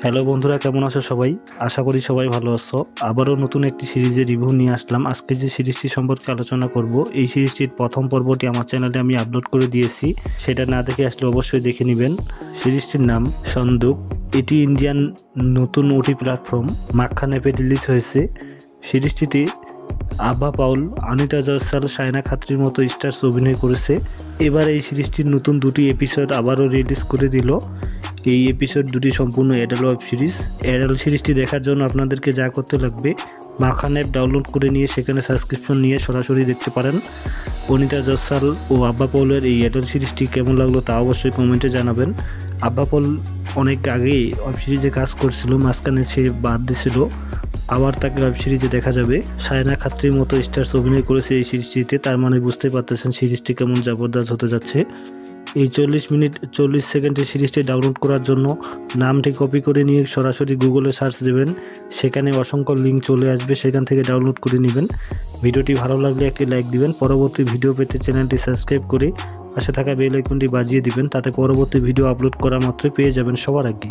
Hello বন্ধুরা, কেমন আছো সবাই? আশা করি সবাই ভালো আছো। আবারও নতুন একটি সিরিজের রিভিউ নিয়ে আসলাম। আজকে যে সিরিজটি সম্পর্কে আলোচনা করব, এই সিরিজটির প্রথম পর্বটি আমার চ্যানেলে আমি আপলোড করে দিয়েছি। সেটা না দেখে আসলে অবশ্যই দেখে নেবেন। সিরিজটির নাম সন্দুক। এটি ইন্ডিয়ান নতুন ওটি প্ল্যাটফর্ম মাখখান অ্যাপে রিলিজ হয়েছে। সিরিজটিতে আভা পাউল, অনিতা জয়সাল, সায়না খাত্রীর মতো স্টার্স অভিনয় করেছে। এবার এই সিরিজটির নতুন দুটি এপিসোড আবারও রিলিজ করে দিল। এই এপিসোড দুটি সম্পূর্ণ অ্যাডাল্ট ওয়েব সিরিজ। অ্যাডাল্ট সিরিজটি দেখার জন্য আপনাদেরকে যা করতে লাগবে, মাখান অ্যাপ ডাউনলোড করে নিয়ে সেখানে সাবস্ক্রিপশন নিয়ে সরাসরি দেখতে পারেন। অনিতা জয়সাল ও আব্বা পৌলের এই অ্যাডাল্ট সিরিজটি কেমন লাগলো তা অবশ্যই কমেন্টে জানাবেন। আব্বা পৌল অনেক আগেই ওয়েব সিরিজে কাজ করছিল, মাঝখানে সে বাদ দিয়েছিল, আবার তাকে ওয়েব সিরিজে দেখা যাবে। সায়না খাত্রীর মতো স্টার্স অভিনয় করেছে এই সিরিজটিতে, তার মানে বুঝতে পারতেছেন সিরিজটি কেমন জবরদস্ত হতে যাচ্ছে। এই 40 মিনিট 40 সেকেন্ডের সিরিজটি ডাউনলোড করার জন্য নামটি কপি করে নিয়ে সরাসরি গুগলে সার্চ দেবেন, সেখানে অসংখ্য লিঙ্ক চলে আসবে, সেখান থেকে ডাউনলোড করে নেবেন। ভিডিওটি ভালো লাগলে একটি লাইক দিবেন। পরবর্তী ভিডিও পেতে চ্যানেলটি সাবস্ক্রাইব করে পাশে থাকা বেল আইকনটি বাজিয়ে দিবেন, তাতে পরবর্তী ভিডিও আপলোড করা মাত্রই পেয়ে যাবেন সবার আগে।